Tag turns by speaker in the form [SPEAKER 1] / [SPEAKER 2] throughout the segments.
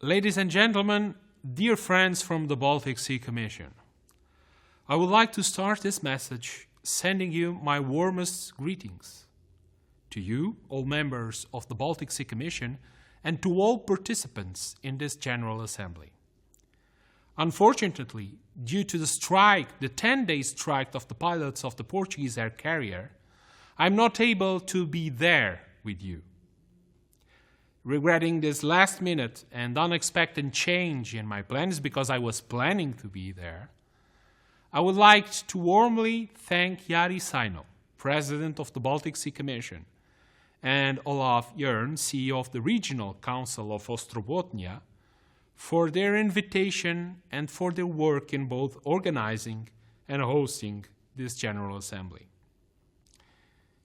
[SPEAKER 1] Ladies and gentlemen, dear friends from the Baltic Sea Commission, I would like to start this message sending you my warmest greetings to you, all members of the Baltic Sea Commission, and to all participants in this General Assembly. Unfortunately, due to the strike, the 10-day strike of the pilots of the Portuguese air carrier, I'm not able to be there with you. Regretting this last-minute and unexpected change in my plans because I was planning to be there, I would like to warmly thank Jari Saino, President of the Baltic Sea Commission, and Olaf Jörn, CEO of the Regional Council of Ostrobotnia, for their invitation and for their work in both organizing and hosting this General Assembly.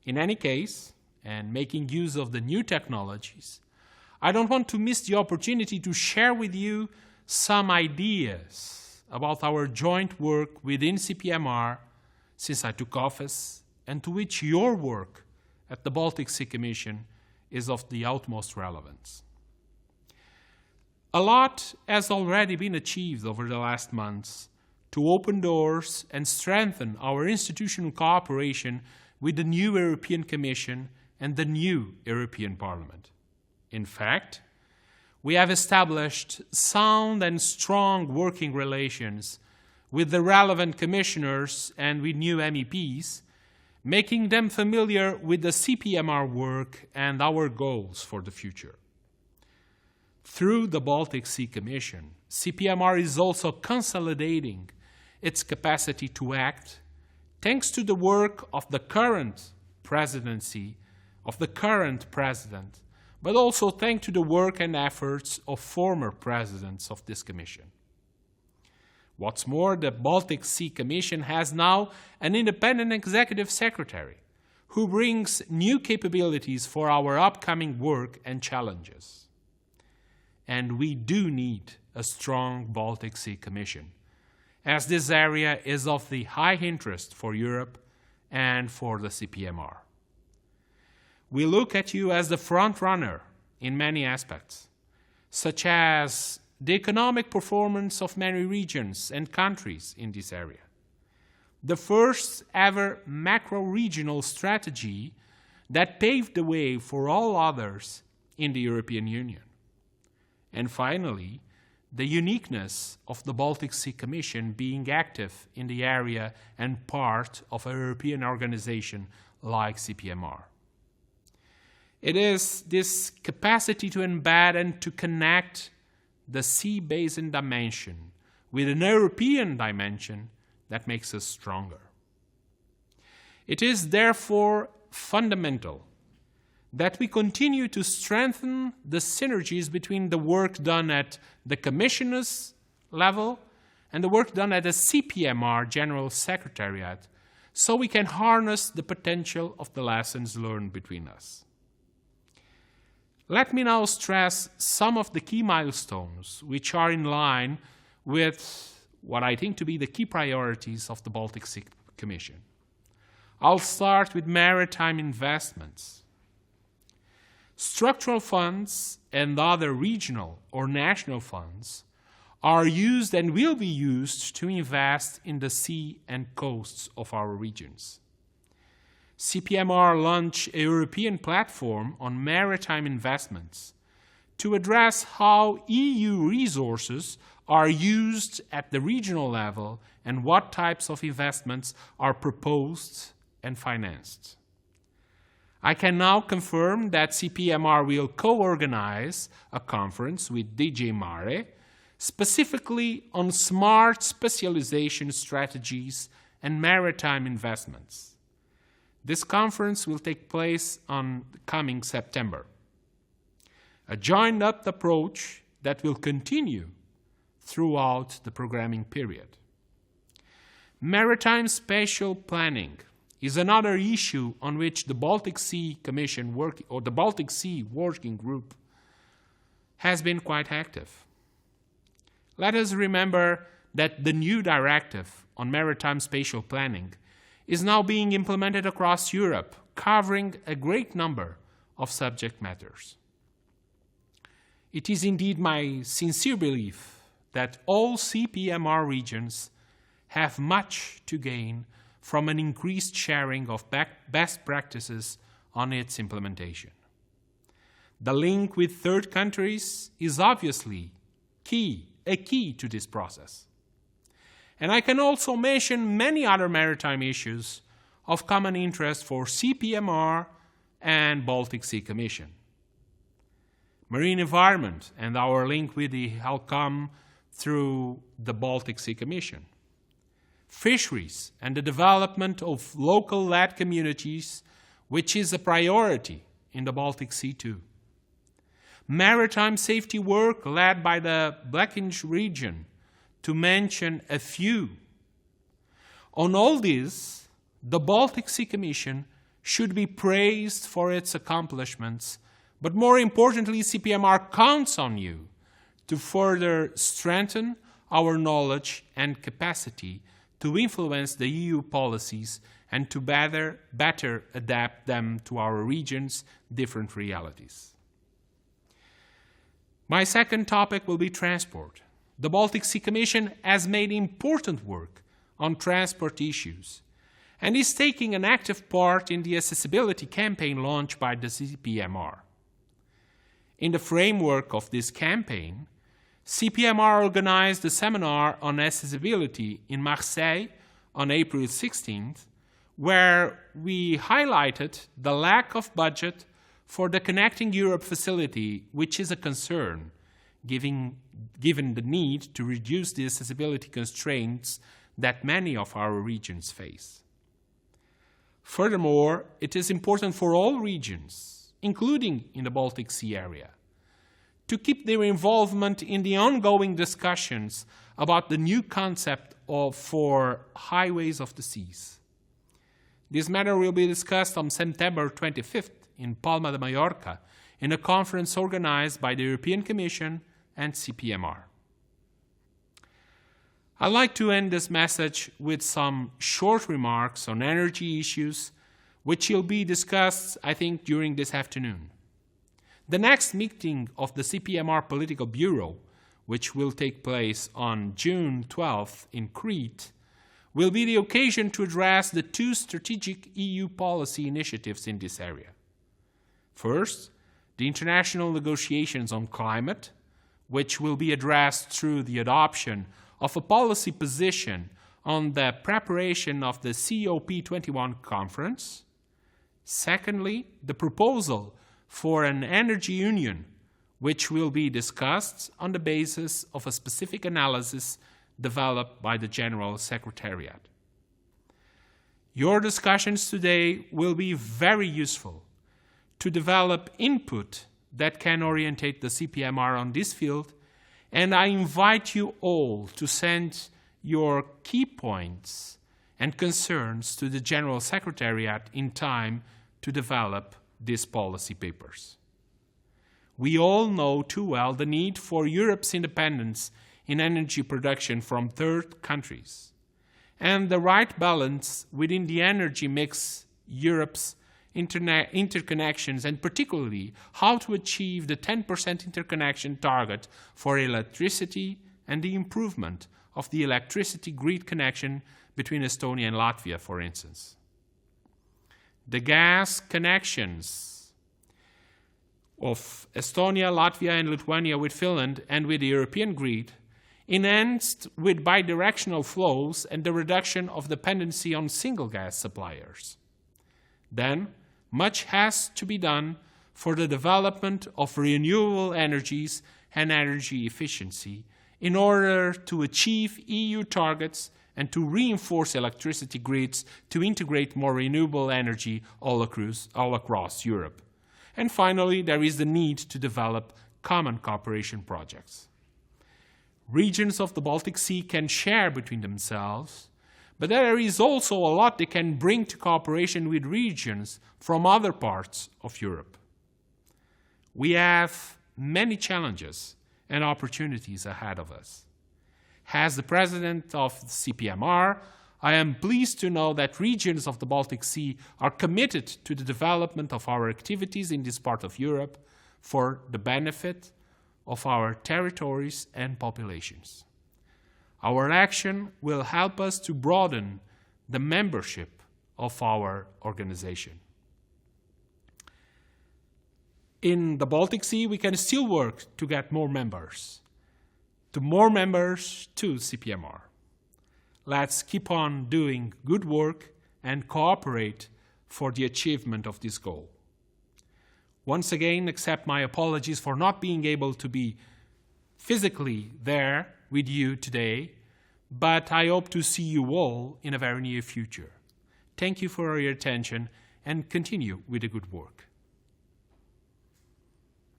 [SPEAKER 1] In any case, and making use of the new technologies, I don't want to miss the opportunity to share with you some ideas about our joint work within CPMR since I took office, and to which your work at the Baltic Sea Commission is of the utmost relevance. A lot has already been achieved over the last months to open doors and strengthen our institutional cooperation with the new European Commission and the new European Parliament. In fact, we have established sound and strong working relations with the relevant commissioners and with new MEPs, making them familiar with the CPMR work and our goals for the future. Through the Baltic Sea Commission, CPMR is also consolidating its capacity to act thanks to the work of the current presidency, of the current president, but also thanks to the work and efforts of former presidents of this Commission. What's more, the Baltic Sea Commission has now an independent executive secretary who brings new capabilities for our upcoming work and challenges. And we do need a strong Baltic Sea Commission, as this area is of the high interest for Europe and for the CPMR. We look at you as the front runner in many aspects, such as the economic performance of many regions and countries in this area, the first ever macro-regional strategy that paved the way for all others in the European Union, and finally, the uniqueness of the Baltic Sea Commission being active in the area and part of a European organization like CPMR. It is this capacity to embed and to connect the sea basin dimension with an European dimension that makes us stronger. It is therefore fundamental that we continue to strengthen the synergies between the work done at the Commissioner's level and the work done at the CPMR General Secretariat, so we can harness the potential of the lessons learned between us. Let me now stress some of the key milestones which are in line with what I think to be the key priorities of the Baltic Sea Commission. I'll start with maritime investments. Structural funds and other regional or national funds are used and will be used to invest in the sea and coasts of our regions. CPMR launched a European platform on maritime investments to address how EU resources are used at the regional level and what types of investments are proposed and financed. I can now confirm that CPMR will co-organize a conference with DG Mare specifically on smart specialization strategies and maritime investments. This conference will take place on coming September. A joined-up approach that will continue throughout the programming period. Maritime spatial planning is another issue on which the Baltic Sea Commission the Baltic Sea Working Group has been quite active. Let us remember that the new directive on maritime spatial planning is now being implemented across Europe, covering a great number of subject matters. It is indeed my sincere belief that all CPMR regions have much to gain from an increased sharing of best practices on its implementation. The link with third countries is obviously a key to this process. And I can also mention many other maritime issues of common interest for CPMR and Baltic Sea Commission. Marine environment and our link with the HELCOM through the Baltic Sea Commission. Fisheries and the development of local-led communities, which is a priority in the Baltic Sea too. Maritime safety work led by the Blackish region, to mention a few. On all this, the Baltic Sea Commission should be praised for its accomplishments, but more importantly, CPMR counts on you to further strengthen our knowledge and capacity to influence the EU policies and to better adapt them to our region's different realities. My second topic will be transport. The Baltic Sea Commission has made important work on transport issues and is taking an active part in the accessibility campaign launched by the CPMR. In the framework of this campaign, CPMR organized a seminar on accessibility in Marseille on April 16th, where we highlighted the lack of budget for the Connecting Europe facility, which is a concern, given the need to reduce the accessibility constraints that many of our regions face. Furthermore, it is important for all regions, including in the Baltic Sea area, to keep their involvement in the ongoing discussions about the new concept for highways of the seas. This matter will be discussed on September 25th in Palma de Mallorca in a conference organized by the European Commission and CPMR. I'd like to end this message with some short remarks on energy issues, which will be discussed, I think, during this afternoon. The next meeting of the CPMR Political Bureau, which will take place on June 12th in Crete, will be the occasion to address the two strategic EU policy initiatives in this area. First, the international negotiations on climate, which will be addressed through the adoption of a policy position on the preparation of the COP21 conference. Secondly, the proposal for an energy union, which will be discussed on the basis of a specific analysis developed by the General Secretariat. Your discussions today will be very useful to develop input that can orientate the CPMR on this field, and I invite you all to send your key points and concerns to the General Secretariat in time to develop these policy papers. We all know too well the need for Europe's independence in energy production from third countries, and the right balance within the energy mix, Europe's interconnections, and particularly how to achieve the 10% interconnection target for electricity and the improvement of the electricity grid connection between Estonia and Latvia, for instance. The gas connections of Estonia, Latvia, and Lithuania with Finland and with the European grid, enhanced with bidirectional flows and the reduction of dependency on single gas suppliers. Then, much has to be done for the development of renewable energies and energy efficiency in order to achieve EU targets and to reinforce electricity grids to integrate more renewable energy all across Europe. And finally, there is the need to develop common cooperation projects. Regions of the Baltic Sea can share between themselves, but there is also a lot they can bring to cooperation with regions from other parts of Europe. We have many challenges and opportunities ahead of us. As the president of the CPMR, I am pleased to know that regions of the Baltic Sea are committed to the development of our activities in this part of Europe for the benefit of our territories and populations. Our action will help us to broaden the membership of our organization. In the Baltic Sea, we can still work to get more members to CPMR. Let's keep on doing good work and cooperate for the achievement of this goal. Once again, accept my apologies for not being able to be physically there with you today, but I hope to see you all in a very near future. Thank you for your attention and continue with the good work.